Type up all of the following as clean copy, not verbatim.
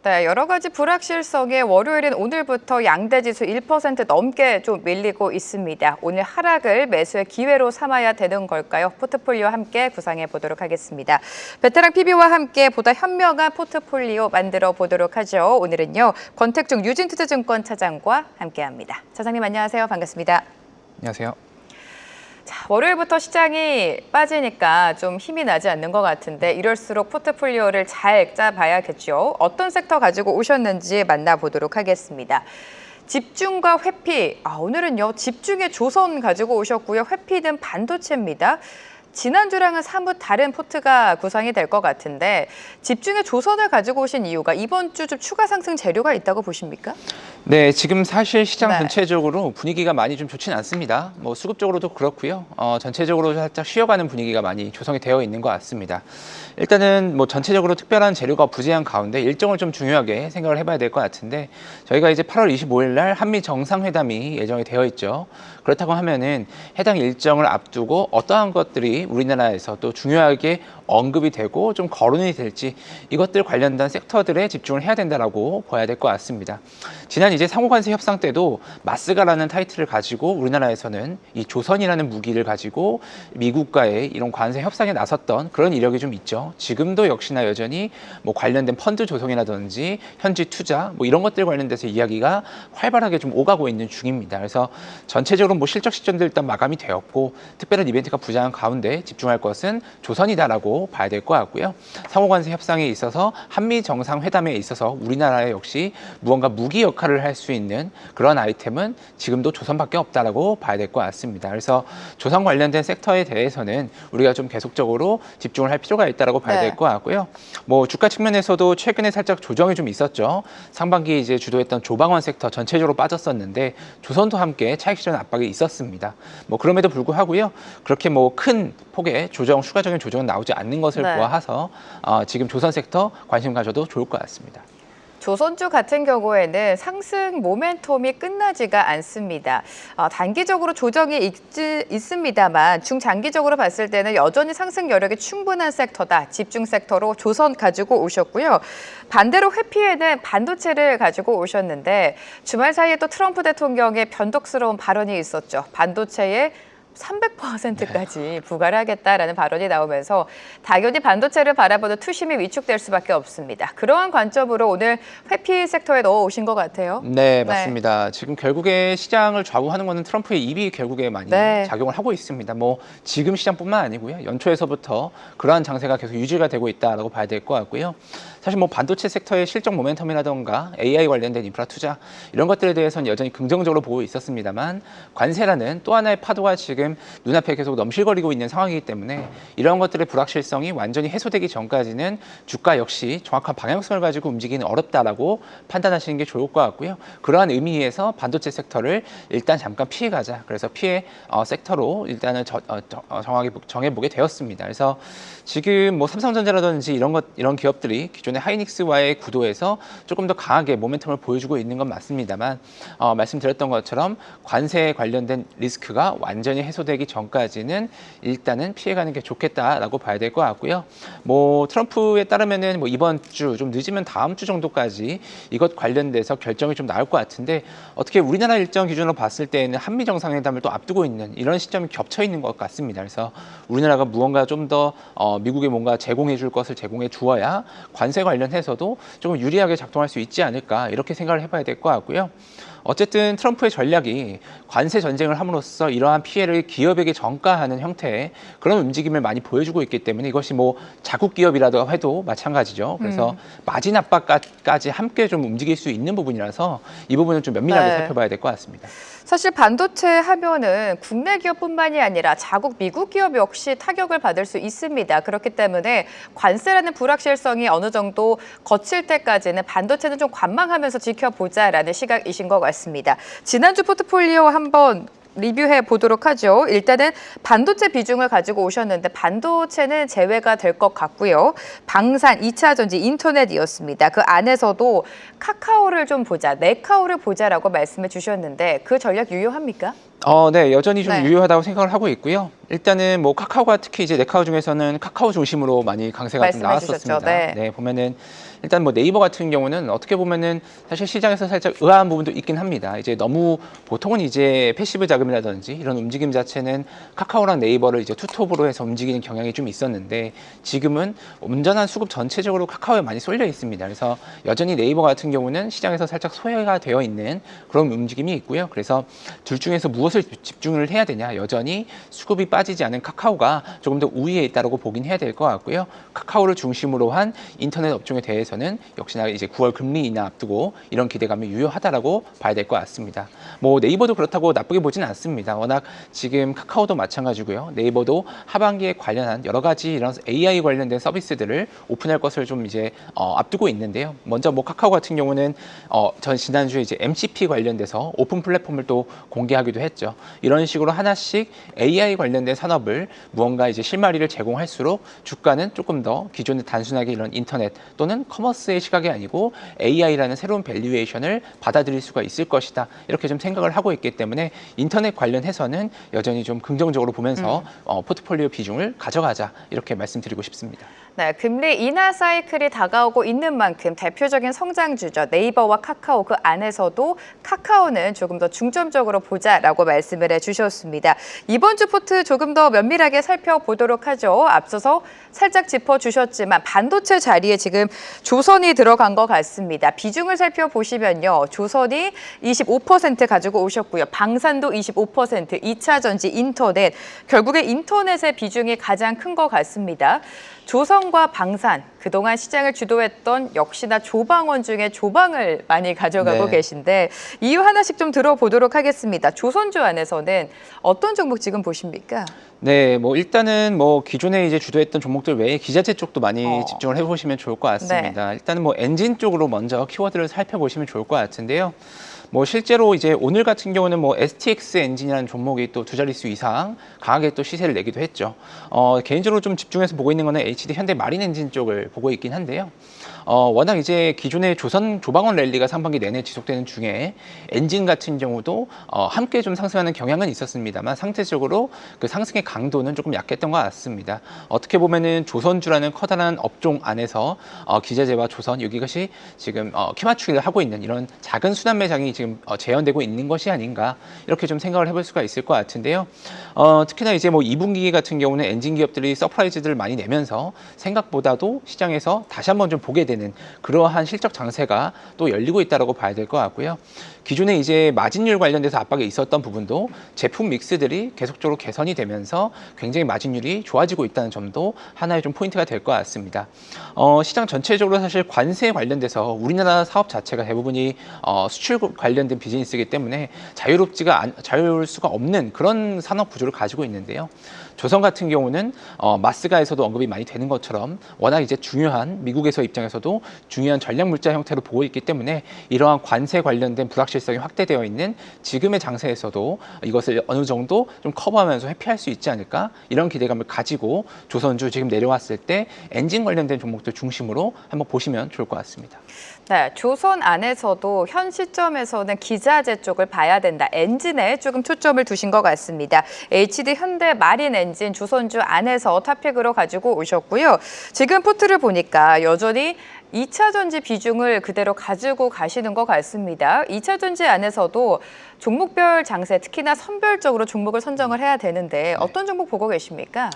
네, 여러 가지 불확실성에 월요일인 오늘부터 양대 지수 1% 넘게 좀 밀리고 있습니다. 오늘 하락을 매수의 기회로 삼아야 되는 걸까요? 포트폴리오와 함께 구상해 보도록 하겠습니다. 베테랑 PB와 함께 보다 현명한 포트폴리오 만들어 보도록 하죠. 오늘은요, 권택중 유진투자증권 차장과 함께합니다. 차장님 안녕하세요. 반갑습니다. 안녕하세요. 자, 월요일부터 시장이 빠지니까 좀 힘이 나지 않는 것 같은데 이럴수록 포트폴리오를 잘 짜봐야겠죠. 어떤 섹터 가지고 오셨는지 만나보도록 하겠습니다. 집중과 회피, 오늘은요 집중의 조선 가지고 오셨고요. 회피는 반도체입니다. 지난주랑은 사뭇 다른 포트가 구성이 될 것 같은데 집중의 조선을 가지고 오신 이유가 이번 주 좀 추가 상승 재료가 있다고 보십니까? 네, 지금 사실 시장 네. 전체적으로 분위기가 많이 좀 좋지는 않습니다. 뭐 수급적으로도 그렇고요. 전체적으로 살짝 쉬어가는 분위기가 많이 조성이 되어 있는 것 같습니다. 일단은 뭐 전체적으로 특별한 재료가 부재한 가운데 일정을 좀 중요하게 생각을 해봐야 될 것 같은데 저희가 이제 8월 25일 날 한미 정상회담이 예정이 되어 있죠. 그렇다고 하면은 해당 일정을 앞두고 어떠한 것들이 우리나라에서 또 중요하게 언급이 되고 좀 거론이 될지 이것들 관련된 섹터들에 집중을 해야 된다라고 봐야 될 것 같습니다. 지난 이제 상호관세 협상 때도 마스가라는 타이틀을 가지고 우리나라에서는 이 조선이라는 무기를 가지고 미국과의 이런 관세 협상에 나섰던 그런 이력이 좀 있죠. 지금도 역시나 여전히 뭐 관련된 펀드 조성이라든지 현지 투자 뭐 이런 것들 관련돼서 이야기가 활발하게 좀 오가고 있는 중입니다. 그래서 전체적으로 뭐 실적 시점도 일단 마감이 되었고 특별한 이벤트가 부재한 가운데 집중할 것은 조선이다라고 봐야 될 것 같고요. 상호관세 협상에 있어서 한미 정상회담에 있어서 우리나라에 역시 무언가 무기 역할을 할 수 있는 그런 아이템은 지금도 조선밖에 없다라고 봐야 될 것 같습니다. 그래서 조선 관련된 섹터에 대해서는 우리가 좀 계속적으로 집중을 할 필요가 있다라고 봐야 될 것 같고요. 뭐 주가 측면에서도 최근에 살짝 조정이 좀 있었죠. 상반기 이제 주도했던 조방원 sek터 전체적으로 빠졌었는데 조선도 함께 차익 실현 압박이 있었습니다. 뭐 그럼에도 불구하고요. 그렇게 뭐 큰 폭의 조정, 추가적인 조정은 나오지 않는 것을 보아서 지금 조선 sek터 관심 가져도 좋을 것 같습니다. 조선주 같은 경우에는 상승 모멘텀이 끝나지가 않습니다. 단기적으로 조정이 있습니다만 중장기적으로 봤을 때는 여전히 상승 여력이 충분한 섹터다. 집중 섹터로 조선 가지고 오셨고요. 반대로 회피에는 반도체를 가지고 오셨는데 주말 사이에 또 트럼프 대통령의 변덕스러운 발언이 있었죠. 반도체에 300%까지 부과를 하겠다라는 발언이 나오면서 당연히 반도체를 바라보는 투심이 위축될 수밖에 없습니다. 그러한 관점으로 오늘 회피 섹터에 넣어 오신 것 같아요. 네, 맞습니다. 지금 결국에 시장을 좌우하는 것은 트럼프의 입이 결국에 많이 작용을 하고 있습니다. 뭐 지금 시장뿐만 아니고요. 연초에서부터 그러한 장세가 계속 유지가 되고 있다라고 봐야 될 것 같고요. 사실 뭐 반도체 섹터의 실적 모멘텀이라던가 AI 관련된 인프라 투자 이런 것들에 대해서는 여전히 긍정적으로 보고 있었습니다만 관세라는 또 하나의 파도가 지금 눈앞에 계속 넘실거리고 있는 상황이기 때문에 이런 것들의 불확실성이 완전히 해소되기 전까지는 주가 역시 정확한 방향성을 가지고 움직이기는 어렵다라고 판단하시는 게 좋을 것 같고요. 그러한 의미에서 반도체 섹터를 일단 잠깐 피해가자. 그래서 피해 섹터로 일단은 정하게 정해보게 되었습니다. 그래서 지금 뭐 삼성전자라든지 이런 기업들이 기존의 하이닉스와의 구도에서 조금 더 강하게 모멘텀을 보여주고 있는 건 맞습니다만 말씀드렸던 것처럼 관세에 관련된 리스크가 완전히 해소되기 전까지는 일단은 피해가는 게 좋겠다라고 봐야 될 것 같고요. 뭐 트럼프에 따르면은 뭐 이번 주 좀 늦으면 다음 주 정도까지 이것 관련돼서 결정이 좀 나올 것 같은데 어떻게 우리나라 일정 기준으로 봤을 때에는 한미 정상회담을 또 앞두고 있는 이런 시점이 겹쳐 있는 것 같습니다. 그래서 우리나라가 무언가 좀 더 미국에 뭔가 제공해 줄 것을 제공해 주어야 관세 관련해서도 조금 유리하게 작동할 수 있지 않을까 이렇게 생각을 해봐야 될 것 같고요. 어쨌든 트럼프의 전략이 관세 전쟁을 함으로써 이러한 피해를 기업에게 전가하는 형태의 그런 움직임을 많이 보여주고 있기 때문에 이것이 뭐 자국 기업이라도 해도 마찬가지죠. 그래서 마진 압박까지 함께 좀 움직일 수 있는 부분이라서 이 부분은 좀 면밀하게 살펴봐야 될 것 같습니다. 사실 반도체 하면은 국내 기업뿐만이 아니라 자국 미국 기업 역시 타격을 받을 수 있습니다. 그렇기 때문에 관세라는 불확실성이 어느 정도 거칠 때까지는 반도체는 좀 관망하면서 지켜보자라는 시각이신 것 같습니다. 지난주 포트폴리오 한번 리뷰해 보도록 하죠. 일단은 반도체 비중을 가지고 오셨는데 반도체는 제외가 될 것 같고요. 방산, 2차 전지, 인터넷이었습니다. 그 안에서도 카카오를 좀 보자, 네카오를 보자라고 말씀해 주셨는데 그 전략 유효합니까? 네, 여전히 좀 유효하다고 생각을 하고 있고요. 일단은 뭐 카카오가 특히 이제 네카오 중에서는 카카오 중심으로 많이 강세가 좀 나왔었습니다. 네, 보면은 일단 뭐 네이버 같은 경우는 어떻게 보면은 사실 시장에서 살짝 의아한 부분도 있긴 합니다. 이제 너무 보통은 이제 패시브 자금이라든지 이런 움직임 자체는 카카오랑 네이버를 이제 투톱으로 해서 움직이는 경향이 좀 있었는데 지금은 온전한 수급 전체적으로 카카오에 많이 쏠려 있습니다. 그래서 여전히 네이버 같은 경우는 시장에서 살짝 소외가 되어 있는 그런 움직임이 있고요. 그래서 둘 중에서 무엇을 집중을 해야 되냐, 여전히 수급이 빠지지 않은 카카오가 조금 더 우위에 있다고 보긴 해야 될 것 같고요. 카카오를 중심으로 한 인터넷 업종에 대해서는 역시나 이제 9월 금리 인하 앞두고 이런 기대감이 유효하다라고 봐야 될 것 같습니다. 뭐 네이버도 그렇다고 나쁘게 보지는 않습니다. 워낙 지금 카카오도 마찬가지고요. 네이버도 하반기에 관련한 여러 가지 이런 AI 관련된 서비스들을 오픈할 것을 좀 이제 앞두고 있는데요. 먼저 뭐 카카오 같은 경우는 전 지난주에 이제 MCP 관련돼서 오픈 플랫폼을 또 공개하기도 했죠. 이런 식으로 하나씩 AI 관련된 산업을 무언가 이제 실마리를 제공할수록 주가는 조금 더 기존의 단순하게 이런 인터넷 또는 커머스의 시각이 아니고 AI라는 새로운 밸류에이션을 받아들일 수가 있을 것이다. 이렇게 좀 생각을 하고 있기 때문에 인터넷 관련해서는 여전히 좀 긍정적으로 보면서 포트폴리오 비중을 가져가자 이렇게 말씀드리고 싶습니다. 네, 금리 인하 사이클이 다가오고 있는 만큼 대표적인 성장주죠. 네이버와 카카오 그 안에서도 카카오는 조금 더 중점적으로 보자라고 말씀을 해주셨습니다. 이번 주 포트 조금 더 면밀하게 살펴보도록 하죠. 앞서서 살짝 짚어주셨지만 반도체 자리에 지금 조선이 들어간 것 같습니다. 비중을 살펴보시면요. 조선이 25% 가지고 오셨고요. 방산도 25%, 2차 전지, 인터넷. 결국에 인터넷의 비중이 가장 큰 것 같습니다. 조선과 방산, 그동안 시장을 주도했던 역시나 조방원 중에 조방을 많이 가져가고 계신데 이유 하나씩 좀 들어보도록 하겠습니다. 조선주 안에서는 어떤 종목 지금 보십니까? 네, 뭐 일단은 뭐 기존에 이제 주도했던 종목들 외에 기자재 쪽도 많이 집중을 해보시면 좋을 것 같습니다. 일단은 뭐 엔진 쪽으로 먼저 키워드를 살펴보시면 좋을 것 같은데요. 뭐 실제로 이제 오늘 같은 경우는 뭐 STX 엔진이라는 종목이 또 두 자릿수 이상 강하게 또 시세를 내기도 했죠. 개인적으로 좀 집중해서 보고 있는 거는 HD 현대 마린 엔진 쪽을 보고 있긴 한데요. 워낙 이제 기존의 조선 조방원 랠리가 상반기 내내 지속되는 중에 엔진 같은 경우도 함께 좀 상승하는 경향은 있었습니다만 상대적으로 그 상승의 강도는 조금 약했던 것 같습니다. 어떻게 보면은 조선주라는 커다란 업종 안에서 기자재와 조선 여기것이 지금 키맞추기를 하고 있는 이런 작은 순환 매장이 지금 재현되고 있는 것이 아닌가 이렇게 좀 생각을 해볼 수가 있을 것 같은데요. 특히나 이제 뭐 2분기 같은 경우는 엔진 기업들이 서프라이즈들을 많이 내면서 생각보다도 시장에서 다시 한번 좀 보게 되는 그러한 실적 장세가 또 열리고 있다고 봐야 될 것 같고요. 기존에 이제 마진율 관련돼서 압박이 있었던 부분도 제품 믹스들이 계속적으로 개선이 되면서 굉장히 마진율이 좋아지고 있다는 점도 하나의 좀 포인트가 될 것 같습니다. 시장 전체적으로 사실 관세 관련돼서 우리나라 사업 자체가 대부분이 수출 관련된 비즈니스이기 때문에 자유로울 수가 없는 그런 산업 구조를 가지고 있는데요. 조선 같은 경우는 마스가에서도 언급이 많이 되는 것처럼 워낙 이제 중요한 미국에서 입장에서도 중요한 전략 물자 형태로 보고 있기 때문에 이러한 관세 관련된 불확실성이 확대되어 있는 지금의 장세에서도 이것을 어느 정도 좀 커버하면서 회피할 수 있지 않을까 이런 기대감을 가지고 조선주 지금 내려왔을 때 엔진 관련된 종목들 중심으로 한번 보시면 좋을 것 같습니다. 네, 조선 안에서도 현 시점에서는 기자재 쪽을 봐야 된다. 엔진에 조금 초점을 두신 것 같습니다. HD 현대 마린 엔진 조선주 안에서 탑픽으로 가지고 오셨고요. 지금 포트를 보니까 여전히 2차 전지 비중을 그대로 가지고 가시는 것 같습니다. 2차 전지 안에서도 종목별 장세, 특히나 선별적으로 종목을 선정을 해야 되는데 어떤 종목 보고 계십니까?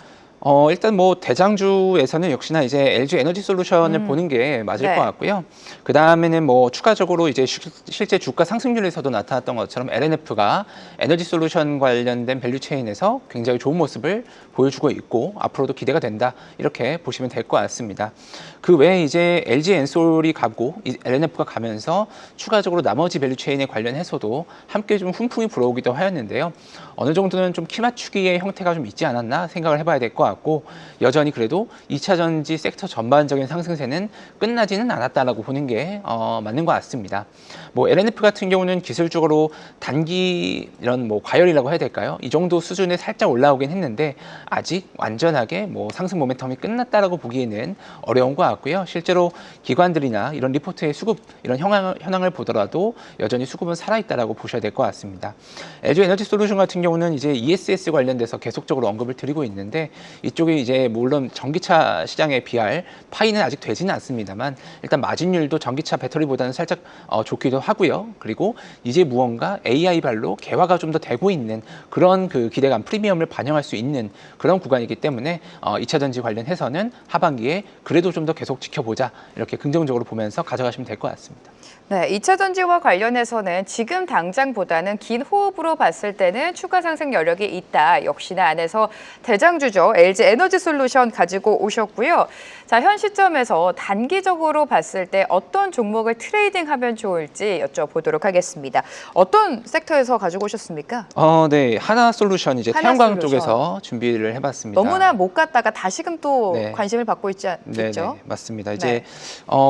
일단 뭐 대장주에서는 역시나 이제 LG 에너지 솔루션을 보는 게 맞을 것 같고요. 그 다음에는 뭐 추가적으로 이제 실제 주가 상승률에서도 나타났던 것처럼 LNF가 에너지 솔루션 관련된 밸류 체인에서 굉장히 좋은 모습을 보여주고 있고 앞으로도 기대가 된다 이렇게 보시면 될 것 같습니다. 그 외에 이제 LG 엔솔이 가고 LNF가 가면서 추가적으로 나머지 밸류 체인에 관련해서도 함께 좀 훈풍이 불어오기도 하였는데요. 어느 정도는 좀 키 맞추기의 형태가 좀 있지 않았나 생각을 해봐야 될 것 같고 여전히 그래도 2차 전지 섹터 전반적인 상승세는 끝나지는 않았다라고 보는 게 맞는 것 같습니다. 뭐 LNF 같은 경우는 기술적으로 단기 이런 뭐 과열이라고 해야 될까요? 이 정도 수준에 살짝 올라오긴 했는데 아직 완전하게 뭐 상승 모멘텀이 끝났다라고 보기에는 어려운 것 같고요. 실제로 기관들이나 이런 리포트의 수급 이런 현황을 보더라도 여전히 수급은 살아있다라고 보셔야 될 것 같습니다. LG 에너지 솔루션 같은 경우는 이제 ESS 관련돼서 계속적으로 언급을 드리고 있는데 이쪽이 이제 물론 전기차 시장에 비할 파이는 아직 되지는 않습니다만 일단 마진율도 전기차 배터리보다는 살짝 좋기도 하고요. 그리고 이제 무언가 AI 발로 개화가 좀 더 되고 있는 그런 그 기대감 프리미엄을 반영할 수 있는 그런 구간이기 때문에 2차 전지 관련해서는 하반기에 그래도 좀 더 계속 지켜보자 이렇게 긍정적으로 보면서 가져가시면 될 것 같습니다. 네, 2차 전지와 관련해서는 지금 당장보다는 긴 호흡으로 봤을 때는 추가 상승 여력이 있다. 역시나 안에서 대장주죠. LG 에너지 솔루션 가지고 오셨고요. 자, 현 시점에서 단기적으로 봤을 때 어떤 종목을 트레이딩하면 좋을지 여쭤보도록 하겠습니다. 어떤 섹터에서 가지고 오셨습니까? 네, 하나솔루션 이제 태양광 쪽에서 준비를 해봤습니다. 너무나 못 갔다가 다시금 또 네. 관심을 받고 있죠. 네, 맞습니다. 네. 이제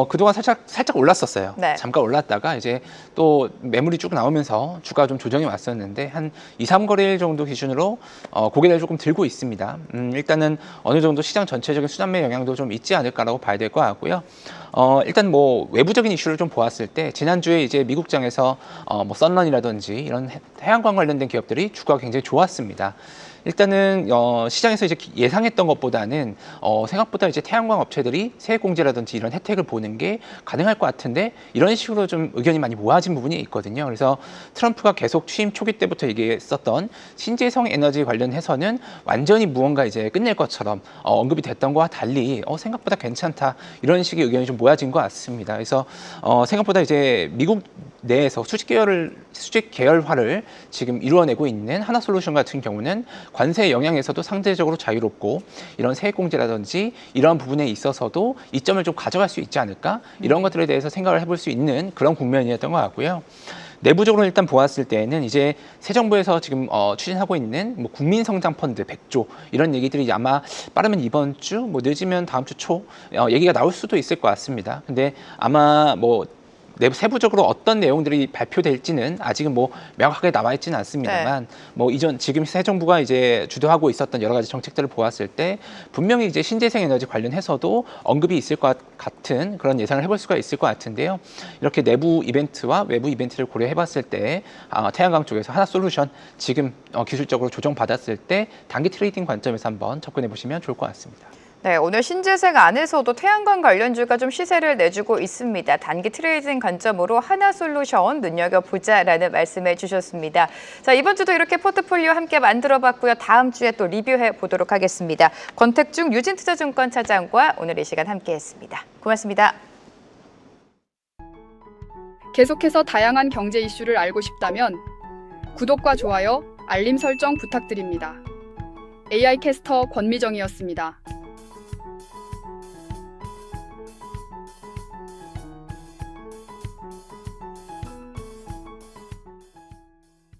그동안 살짝 올랐었어요. 네. 잠깐 올랐다가 이제 또 매물이 쭉 나오면서 주가 좀 조정이 왔었는데 한 2, 3거래일 정도 기준으로 고개를 조금 들고 있습니다. 일단은 어느 정도 시장 전체적인 수단매 영향도 좀 있지 않을까라고 봐야 될 것 같고요. 일단 뭐 외부적인 이슈를 좀 보았을 때 지난주에 이제 미국장에서 뭐 썬런이라든지 이런 태양광 관련된 기업들이 주가가 굉장히 좋았습니다. 일단은 시장에서 이제 예상했던 것보다는 생각보다 이제 태양광 업체들이 세액공제라든지 이런 혜택을 보는 게 가능할 것 같은데 이런 식으로 좀 의견이 많이 모아진 부분이 있거든요. 그래서 트럼프가 계속 취임 초기 때부터 얘기했었던 신재생 에너지 관련해서는 완전히 무언가 이제 끝낼 것처럼 언급이 됐던 것과 달리 생각보다 괜찮다 이런 식의 의견이 좀 모아진 것 같습니다. 그래서 생각보다 이제 미국 내에서 수직 계열화를 지금 이루어내고 있는 하나솔루션 같은 경우는 관세 영향에서도 상대적으로 자유롭고 이런 세액공제라든지 이런 부분에 있어서도 이점을 좀 가져갈 수 있지 않을까 이런 것들에 대해서 생각을 해볼 수 있는 그런 국면이었던 것 같고요. 내부적으로 일단 보았을 때는 이제 새 정부에서 지금 추진하고 있는 뭐 국민성장펀드 100조 이런 얘기들이 아마 빠르면 이번 주, 뭐 늦으면 다음 주 초 얘기가 나올 수도 있을 것 같습니다. 근데 아마 뭐 내부 세부적으로 어떤 내용들이 발표될지는 아직은 뭐 명확하게 나와 있지는 않습니다만 뭐 이전 지금 새 정부가 이제 주도하고 있었던 여러 가지 정책들을 보았을 때 분명히 이제 신재생 에너지 관련해서도 언급이 있을 것 같은 그런 예상을 해볼 수가 있을 것 같은데요. 이렇게 내부 이벤트와 외부 이벤트를 고려해봤을 때 태양광 쪽에서 하나솔루션 지금 기술적으로 조정받았을 때 단기 트레이딩 관점에서 한번 접근해 보시면 좋을 것 같습니다. 네, 오늘 신재생 안에서도 태양광 관련주가 좀 시세를 내주고 있습니다. 단기 트레이딩 관점으로 하나솔루션 눈여겨보자라는 말씀해 주셨습니다. 자, 이번 주도 이렇게 포트폴리오 함께 만들어봤고요. 다음 주에 또 리뷰해 보도록 하겠습니다. 권택중 유진투자증권 차장과 오늘 이 시간 함께했습니다. 고맙습니다. 계속해서 다양한 경제 이슈를 알고 싶다면 구독과 좋아요, 알림 설정 부탁드립니다. AI 캐스터 권미정이었습니다.